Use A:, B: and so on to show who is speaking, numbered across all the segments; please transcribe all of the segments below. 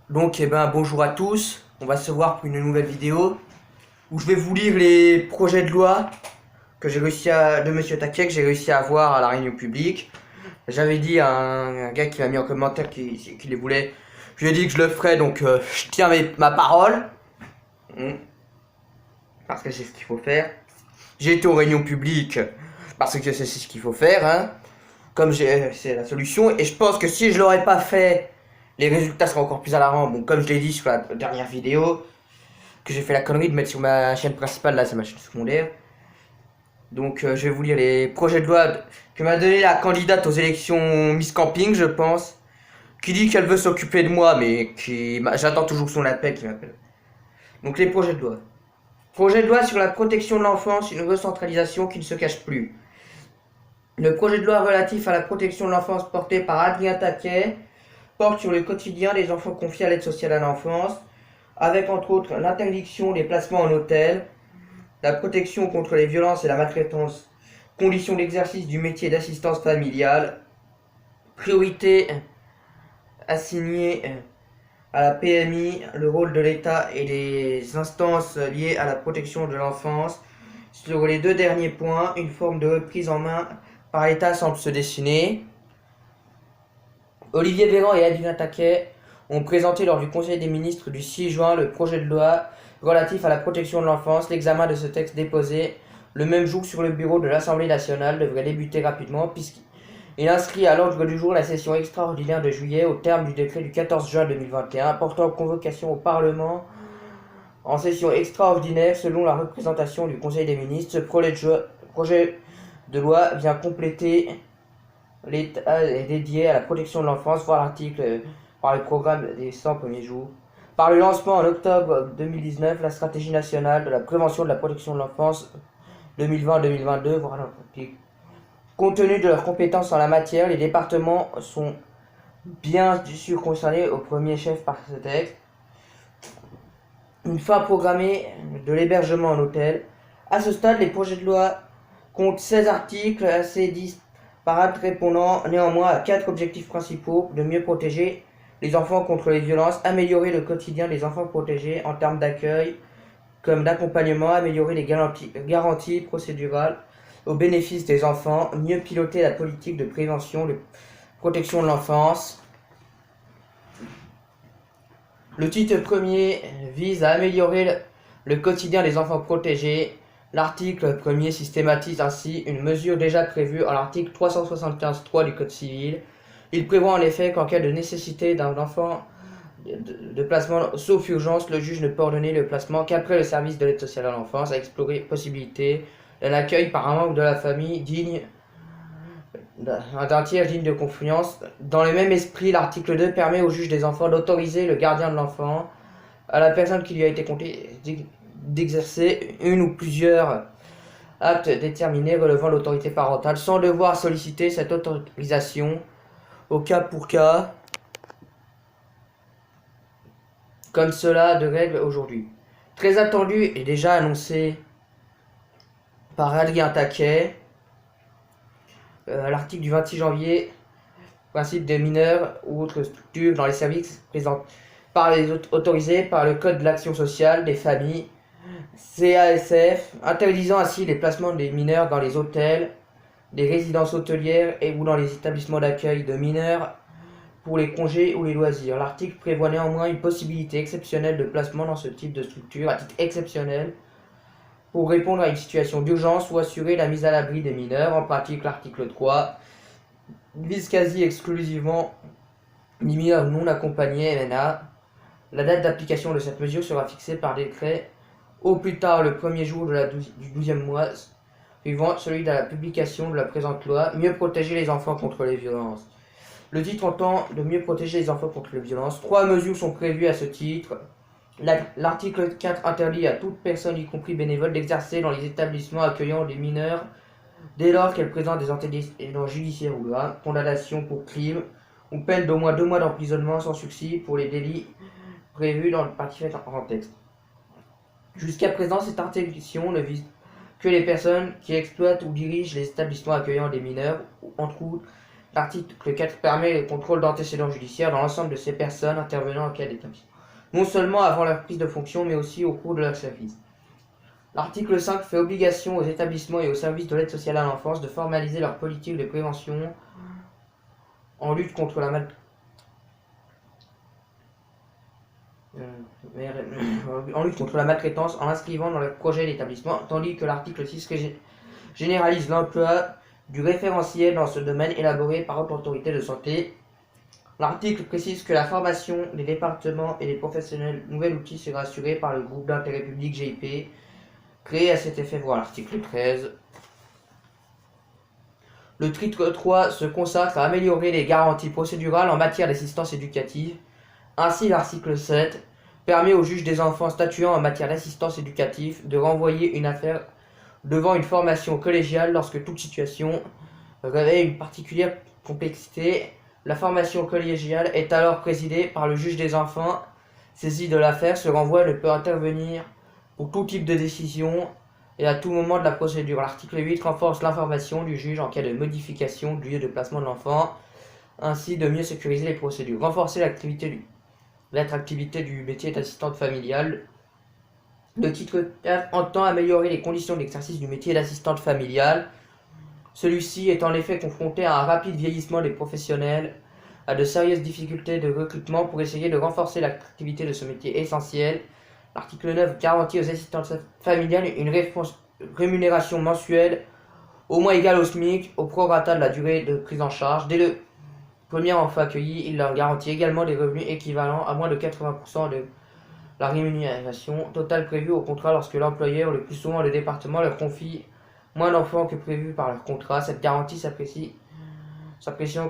A: Donc, bonjour à tous. On va se voir pour une nouvelle vidéo où je vais vous lire les projets de loi que j'ai réussi à de Monsieur Taquet que j'ai réussi à avoir à la réunion publique. J'avais dit à un gars qui m'a mis en commentaire qu'il les voulait. Je lui ai dit que je le ferais, donc je tiens ma parole. Parce que c'est ce qu'il faut faire. J'ai été aux réunions publiques parce que c'est ce qu'il faut faire, hein. C'est la solution. Et je pense que si je l'aurais pas fait, les résultats seraient encore plus alarmants. Bon, comme je l'ai dit sur la dernière vidéo, que j'ai fait la connerie de mettre sur ma chaîne principale, là c'est ma chaîne secondaire. Donc je vais vous lire les projets de loi que m'a donné la candidate aux élections Miss Camping, je pense, qui dit qu'elle veut s'occuper de moi, mais j'attends toujours son appel qui m'appelle. Donc les projets de loi. Projet de loi sur la protection de l'enfance, une recentralisation qui ne se cache plus. Le projet de loi relatif à la protection de l'enfance porté par Adrien Taquet porte sur le quotidien des enfants confiés à l'aide sociale à l'enfance, avec entre autres l'interdiction des placements en hôtel, la protection contre les violences et la maltraitance, conditions d'exercice du métier d'assistance familiale, priorité assignée à la PMI, le rôle de l'État et les instances liées à la protection de l'enfance. Sur les deux derniers points, une forme de reprise en main par l'État semble se dessiner. Olivier Véran et Adrien Taquet ont présenté lors du Conseil des ministres du 6 juin le projet de loi relatif à la protection de l'enfance. L'examen de ce texte déposé le même jour sur le bureau de l'Assemblée nationale devrait débuter rapidement puisqu'il inscrit à l'ordre du jour la session extraordinaire de juillet au terme du décret du 14 juin 2021 portant convocation au Parlement en session extraordinaire selon la représentation du Conseil des ministres. Ce projet de loi vient compléter l'État est dédié à la protection de l'enfance, voir l'article par le programme des 100 premiers jours. Par le lancement en octobre 2019, la stratégie nationale de la prévention de la protection de l'enfance 2020-2022, voir l'article. Compte tenu de leurs compétences en la matière, les départements sont bien sûr concernés au premier chef par ce texte. Une fin programmée de l'hébergement en hôtel. À ce stade, les projets de loi comptent 16 articles assez disparates répondant néanmoins à 4 objectifs principaux: de mieux protéger les enfants contre les violences, améliorer le quotidien des enfants protégés en termes d'accueil comme d'accompagnement, améliorer les garanties procédurales au bénéfice des enfants, mieux piloter la politique de prévention de protection de l'enfance. Le titre premier vise à améliorer le quotidien des enfants protégés. L'article premier systématise ainsi une mesure déjà prévue à l'article 375.3 du Code civil. Il prévoit en effet qu'en cas de nécessité d'un enfant de placement sauf urgence, le juge ne peut ordonner le placement qu'après le service de l'aide sociale à l'enfance a exploré possibilité d'un accueil par un membre de la famille digne d'un tiers digne de confiance. Dans le même esprit, l'article 2 permet au juge des enfants d'autoriser le gardien de l'enfant à la personne qui lui a été confiée d'exercer une ou plusieurs actes déterminés relevant de l'autorité parentale sans devoir solliciter cette autorisation au cas pour cas, comme cela de règle aujourd'hui. Très attendu et déjà annoncé par Adrien Taquet, l'article du 26 janvier, principe des mineurs ou autres structures dans les services présents par les autorisés par le Code de l'action sociale des familles, CASF, interdisant ainsi les placements des mineurs dans les hôtels, les résidences hôtelières et ou dans les établissements d'accueil de mineurs pour les congés ou les loisirs. L'article prévoit néanmoins une possibilité exceptionnelle de placement dans ce type de structure à titre exceptionnel pour répondre à une situation d'urgence ou assurer la mise à l'abri des mineurs. En pratique, l'article 3 vise quasi exclusivement les mineurs non accompagnés MNA. La date d'application de cette mesure sera fixée par décret au plus tard le premier jour du 12e mois suivant celui de la publication de la présente loi. Mieux protéger les enfants contre les violences. Le titre entend de mieux protéger les enfants contre les violences. 3 mesures sont prévues à ce titre. L'article 4 interdit à toute personne, y compris bénévole, d'exercer dans les établissements accueillant des mineurs dès lors qu'elle présente des antécédents judiciaires ou graves, condamnation pour crime ou peine d'au moins 2 mois d'emprisonnement sans sursis pour les délits prévus dans le partie en texte. Jusqu'à présent, cette interdiction ne vise que les personnes qui exploitent ou dirigent les établissements accueillant des mineurs, entre autres L'article 4 permet le contrôle d'antécédents judiciaires dans l'ensemble de ces personnes intervenant en cas d'établissement, non seulement avant leur prise de fonction, mais aussi au cours de leur service. L'article 5 fait obligation aux établissements et aux services de l'aide sociale à l'enfance de formaliser leur politique de prévention en lutte contre la maltraitance en l'inscrivant dans le projet d'établissement, tandis que l'article 6 généralise l'emploi du référentiel dans ce domaine élaboré par haute autorité de santé. L'article précise que la formation des départements et des professionnels, nouvel outil, sera assurée par le groupe d'intérêt public GIP, créé à cet effet, voir l'article 13. Le titre 3 se consacre à améliorer les garanties procédurales en matière d'assistance éducative. Ainsi, l'article 7 permet au juge des enfants statuant en matière d'assistance éducative de renvoyer une affaire devant une formation collégiale lorsque toute situation revêt une particulière complexité. La formation collégiale est alors présidée par le juge des enfants. Saisi de l'affaire, ce renvoi ne peut intervenir pour tout type de décision et à tout moment de la procédure. L'article 8 renforce l'information du juge en cas de modification du lieu de placement de l'enfant, ainsi de mieux sécuriser les procédures. Renforcer l'attractivité du métier d'assistante familiale. Le titre 4 entend améliorer les conditions d'exercice du métier d'assistante familiale. Celui-ci est en effet confronté à un rapide vieillissement des professionnels, à de sérieuses difficultés de recrutement. Pour essayer de renforcer l'attractivité de ce métier essentiel, l'article 9 garantit aux assistantes familiales une rémunération mensuelle au moins égale au SMIC, au prorata de la durée de prise en charge. Dès le premier enfant accueilli, il leur garantit également des revenus équivalents à moins de 80% de la rémunération totale prévue au contrat lorsque l'employeur, le plus souvent le département, leur confie moins d'enfants que prévu par leur contrat. Cette garantie s'apprécie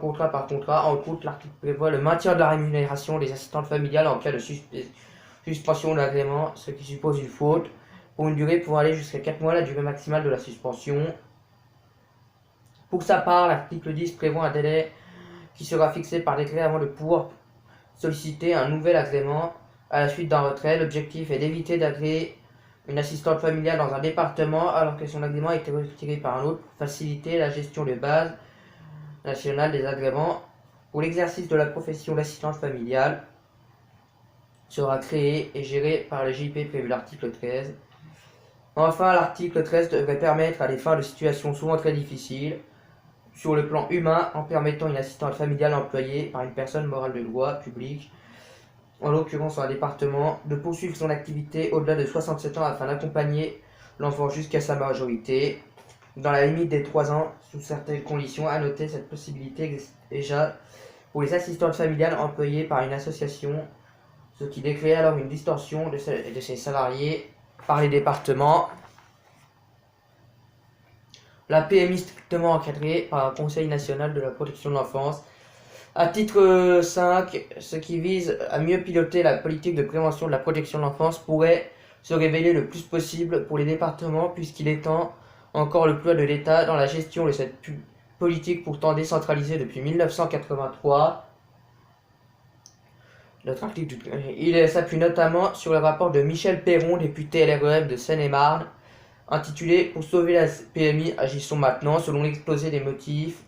A: contrat par contrat. En outre, l'article prévoit le maintien de la rémunération des assistantes familiales en cas de suspension de l'agrément, ce qui suppose une faute, pour une durée pouvant aller jusqu'à 4 mois, la durée maximale de la suspension. Pour sa part, l'article 10 prévoit un délai qui sera fixé par décret avant de pouvoir solliciter un nouvel agrément à la suite d'un retrait. L'objectif est d'éviter d'agréer une assistante familiale dans un département alors que son agrément a été retiré par un autre pour faciliter la gestion de base nationale des agréments. Pour l'exercice de la profession d'assistante familiale sera créé et géré par le JP prévu l'article 13. Enfin, l'article 13 devrait permettre à des fins de situation souvent très difficiles sur le plan humain en permettant une assistante familiale employée par une personne morale de loi publique, en l'occurrence un département, de poursuivre son activité au-delà de 67 ans afin d'accompagner l'enfant jusqu'à sa majorité, dans la limite des 3 ans, sous certaines conditions. À noter, cette possibilité existe déjà pour les assistantes familiales employées par une association, ce qui décrée alors une distorsion de ses salariés par les départements. La PMI strictement encadrée par un Conseil national de la protection de l'enfance. À titre 5, ce qui vise à mieux piloter la politique de prévention de la protection de l'enfance pourrait se révéler le plus possible pour les départements puisqu'il étend encore le poids de l'État dans la gestion de cette politique pourtant décentralisée depuis 1983. Il s'appuie notamment sur le rapport de Michel Perron, député LREM de Seine-et-Marne, intitulé « Pour sauver la PMI, agissons maintenant ». Selon l'exposé des motifs,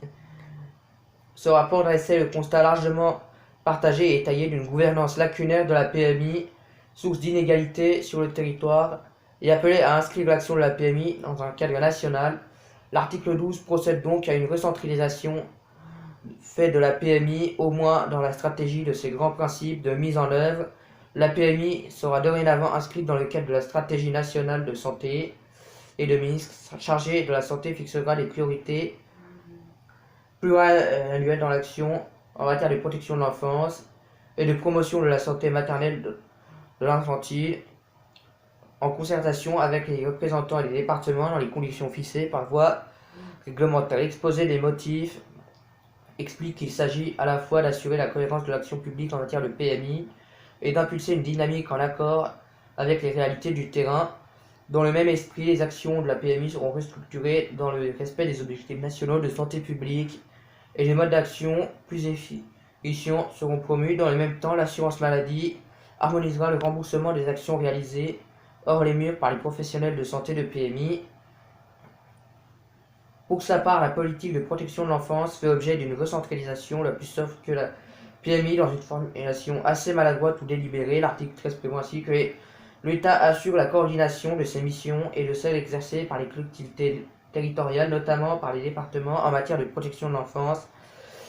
A: ce rapport dressait le constat largement partagé et étayé d'une gouvernance lacunaire de la PMI, source d'inégalités sur le territoire, et appelait à inscrire l'action de la PMI dans un cadre national. L'article 12 procède donc à une recentralisation fait de la PMI, au moins dans la stratégie de ses grands principes de mise en œuvre. La PMI sera dorénavant inscrite dans le cadre de la stratégie nationale de santé et le ministre chargé de la santé fixera les priorités pluriannuelles dans l'action en matière de protection de l'enfance et de promotion de la santé maternelle de l'infantile, en concertation avec les représentants et les départements dans les conditions fixées par voie réglementaire. L'exposé des motifs explique qu'il s'agit à la fois d'assurer la cohérence de l'action publique en matière de PMI et d'impulser une dynamique en accord avec les réalités du terrain. Dans le même esprit, les actions de la PMI seront restructurées dans le respect des objectifs nationaux de santé publique et les modes d'action plus efficients seront promus. Dans le même temps, l'assurance maladie harmonisera le remboursement des actions réalisées hors les murs par les professionnels de santé de PMI. Pour sa part, la politique de protection de l'enfance fait objet d'une recentralisation la plus soft que la PMI dans une formulation assez maladroite ou délibérée. L'article 13 prévoit ainsi que l'État assure la coordination de ses missions et de celles exercées par les collectivités territoriales, notamment par les départements en matière de protection de l'enfance,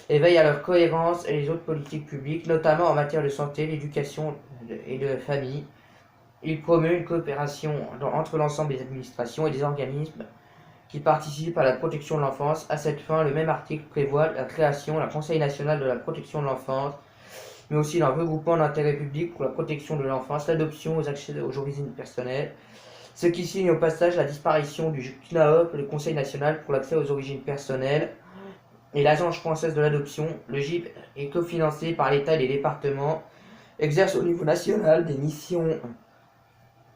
A: et veille à leur cohérence et les autres politiques publiques, notamment en matière de santé, d'éducation et de famille. Il promeut une coopération entre l'ensemble des administrations et des organismes qui participent à la protection de l'enfance. À cette fin, le même article prévoit la création d'un Conseil national de la protection de l'enfance, mais aussi d'un regroupement d'intérêt public pour la protection de l'enfance, l'adoption aux accès aux origines personnelles, ce qui signe au passage la disparition du CNAOP, le Conseil national pour l'accès aux origines personnelles, et l'Agence française de l'adoption. Le GIP est cofinancé par l'État et les départements, exerce au niveau national des missions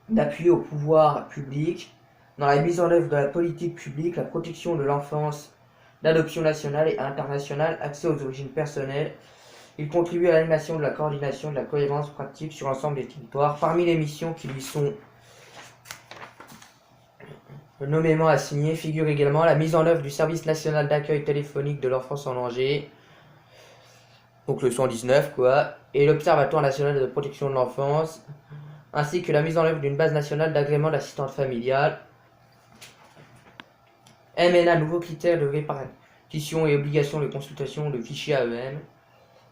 A: d'appui au pouvoir public dans la mise en œuvre de la politique publique, la protection de l'enfance, l'adoption nationale et internationale, accès aux origines personnelles. Il contribue à l'animation de la coordination et de la cohérence pratique sur l'ensemble des territoires. Parmi les missions qui lui sont nommément assignées figure également la mise en œuvre du service national d'accueil téléphonique de l'enfance en danger, donc le 119 quoi, et l'Observatoire national de protection de l'enfance, ainsi que la mise en œuvre d'une base nationale d'agrément d'assistante familiale. MNA, nouveaux critères de répartition et obligation de consultation de fichiers AEM.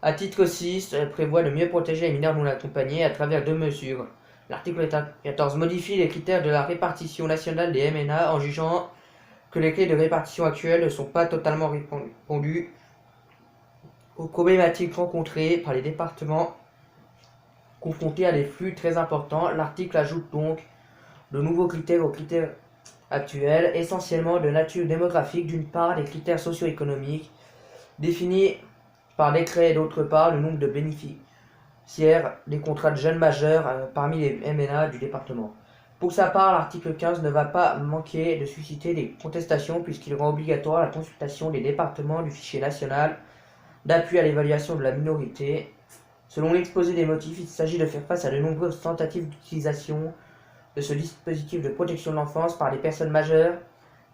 A: À titre 6, elle prévoit de mieux protéger les mineurs non accompagnés à travers deux mesures. L'article 14 modifie les critères de la répartition nationale des MNA en jugeant que les clés de répartition actuelles ne sont pas totalement répondues aux problématiques rencontrées par les départements confrontés à des flux très importants. L'article ajoute donc de nouveaux critères aux critères actuels, essentiellement de nature démographique d'une part, des critères socio-économiques définis par décret et d'autre part le nombre de bénéficiaires des contrats de jeunes majeurs parmi les MNA du département. Pour sa part, l'article 15 ne va pas manquer de susciter des contestations puisqu'il rend obligatoire la consultation des départements du fichier national d'appui à l'évaluation de la minorité. Selon l'exposé des motifs, il s'agit de faire face à de nombreuses tentatives d'utilisation de ce dispositif de protection de l'enfance par les personnes majeures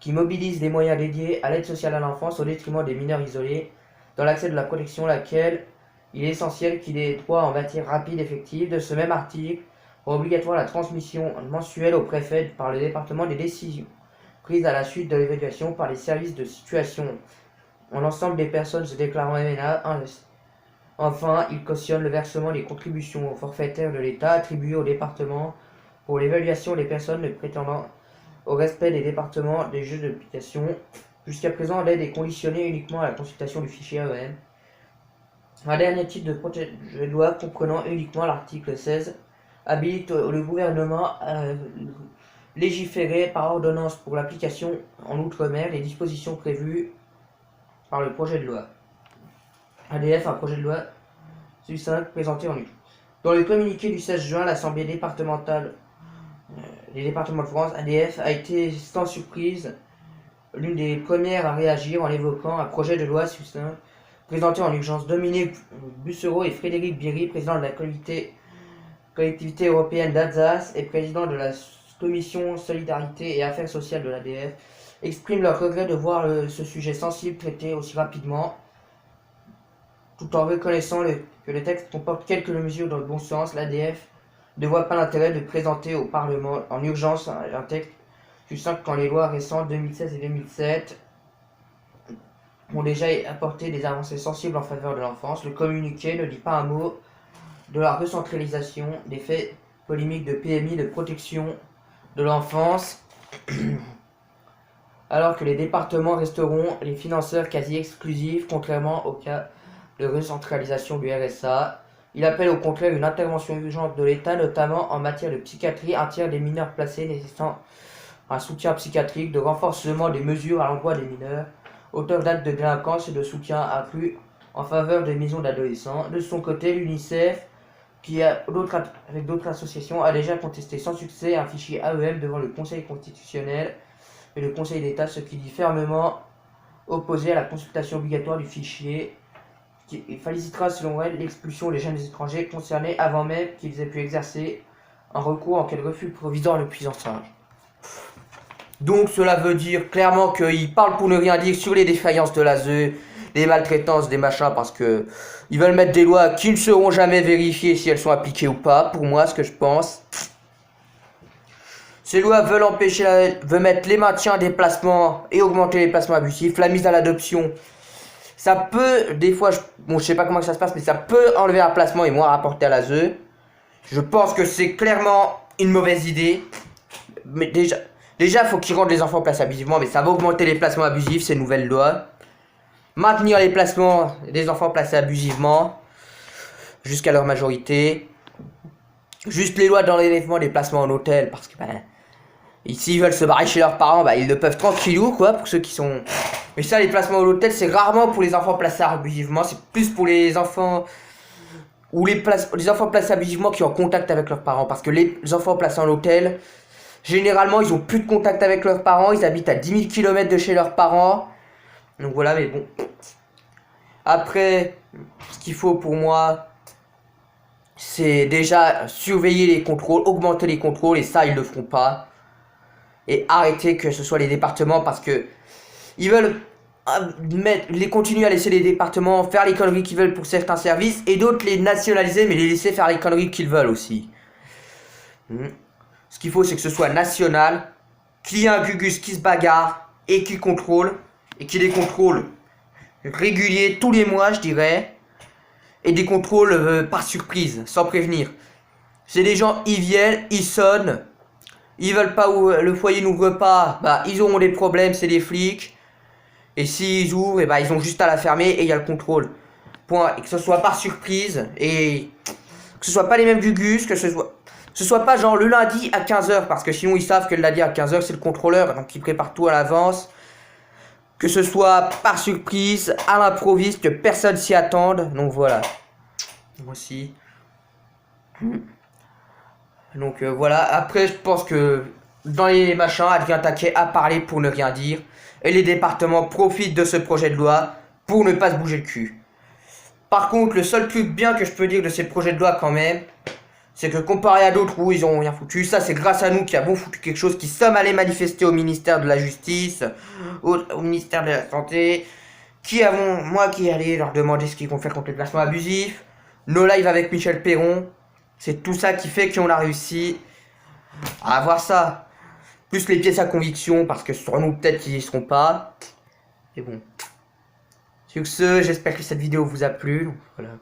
A: qui mobilisent des moyens dédiés à l'aide sociale à l'enfance au détriment des mineurs isolés dans l'accès de la protection, laquelle il est essentiel qu'il ait droit en matière rapide et effective. De ce même article, rend obligatoire la transmission mensuelle au préfet par le département des décisions prises à la suite de l'évaluation par les services de situation en l'ensemble des personnes se déclarant MNA. Enfin, il cautionne le versement des contributions forfaitaires de l'État attribuées au département pour l'évaluation des personnes ne prétendant au respect des départements des jeux d'application. Jusqu'à présent, l'aide est conditionnée uniquement à la consultation du fichier AEM. Un dernier titre de projet de loi comprenant uniquement l'article 16 habilite le gouvernement à légiférer par ordonnance pour l'application en Outre-mer des dispositions prévues par le projet de loi. ADF, un projet de loi succinct présenté en août. Dans le communiqué du 16 juin, l'Assemblée départementale des départements de France, ADF, a été sans surprise l'une des premières à réagir en évoquant un projet de loi succinct présenté en urgence. Dominique Bussereau et Frédéric Biry, président de la collectivité européenne d'Alsace et président de la commission Solidarité et Affaires sociales de l'ADF, expriment leur regret de voir ce sujet sensible traité aussi rapidement, tout en reconnaissant que le texte comporte quelques mesures dans le bon sens. L'ADF ne voit pas l'intérêt de présenter au Parlement en urgence un texte succinct quand les lois récentes 2016 et 2007 ont déjà apporté des avancées sensibles en faveur de l'enfance. Le communiqué ne dit pas un mot de la recentralisation des faits polémiques de PMI de protection de l'enfance, alors que les départements resteront les financeurs quasi exclusifs, contrairement au cas de recentralisation du RSA. Il appelle au contraire une intervention urgente de l'État, notamment en matière de psychiatrie. Un tiers des mineurs placés nécessitant un soutien psychiatrique, de renforcement des mesures à l'endroit des mineurs, auteurs d'actes de délinquance et de soutien accru en faveur des maisons d'adolescents. De son côté, l'UNICEF, avec d'autres associations, a déjà contesté sans succès un fichier AEM devant le Conseil constitutionnel et le Conseil d'État, ce qui dit fermement opposé à la consultation obligatoire du fichier, qui facilitera selon elle l'expulsion des jeunes étrangers concernés avant même qu'ils aient pu exercer un recours en cas de refus provisoire le plus en charge. Donc cela veut dire clairement qu'ils parlent pour ne rien dire sur les défaillances de l'ASE, les maltraitances, des machins, parce que ils veulent mettre des lois qui ne seront jamais vérifiées si elles sont appliquées ou pas, pour moi, ce que je pense. Ces lois veulent mettre les maintiens des placements et augmenter les placements abusifs, la mise à l'adoption. Ça peut, des fois, je sais pas comment ça se passe, mais ça peut enlever un placement et moins rapporter à l'ASE. Je pense que c'est clairement une mauvaise idée. Mais déjà faut qu'ils rendent les enfants placés abusivement, mais ça va augmenter les placements abusifs, ces nouvelles lois. Maintenir les placements des enfants placés abusivement jusqu'à leur majorité. Juste les lois d'enlèvement des placements en hôtel, parce que s'ils veulent se barrer chez leurs parents, ils le peuvent tranquillou, quoi, pour ceux qui sont... Mais ça, les placements en hôtel, c'est rarement pour les enfants placés abusivement, c'est plus pour les enfants... Ou les enfants placés abusivement qui ont contact avec leurs parents, parce que les enfants placés en hôtel, généralement, ils ont plus de contact avec leurs parents, ils habitent à 10 000 km de chez leurs parents. Donc voilà, mais bon. Après, ce qu'il faut pour moi, c'est déjà surveiller les contrôles, augmenter les contrôles, et ça, ils le feront pas. Et arrêter que ce soit les départements, parce que ils veulent continuer à laisser les départements faire les conneries qu'ils veulent pour certains services, et d'autres les nationaliser, mais les laisser faire les conneries qu'ils veulent aussi. Ce qu'il faut, c'est que ce soit national, qu'il y ait un Gugus qui se bagarre, et qui contrôle, et qui les contrôle réguliers tous les mois, je dirais, et des contrôles par surprise, sans prévenir. C'est des gens, ils viennent, ils sonnent, ils veulent pas, le foyer n'ouvre pas, ils auront des problèmes, c'est des flics. Et s'ils ouvrent, ils ont juste à la fermer et il y a le contrôle. Point. Et que ce soit par surprise, et que ce soit pas les mêmes Gugus, que ce soit pas genre le lundi à 15h, parce que sinon ils savent que le lundi à 15h c'est le contrôleur, donc ils préparent tout à l'avance. Que ce soit par surprise, à l'improviste, que personne s'y attende. Donc voilà. Moi aussi. Donc voilà. Après, je pense que dans les machins, elle vient attaquer à parler pour ne rien dire. Et les départements profitent de ce projet de loi pour ne pas se bouger le cul. Par contre, le seul truc bien que je peux dire de ces projets de loi quand même, c'est que comparé à d'autres où ils ont rien foutu, ça c'est grâce à nous qui avons foutu quelque chose, qui sommes allés manifester au ministère de la Justice, au ministère de la Santé, moi qui allais leur demander ce qu'ils vont faire contre les placements abusifs, nos lives avec Michel Perron, c'est tout ça qui fait qu'on a réussi à avoir ça. Plus les pièces à conviction, parce que sur nous peut-être qu'ils y seront pas. Et bon. Sur ce, j'espère que cette vidéo vous a plu. Donc, voilà.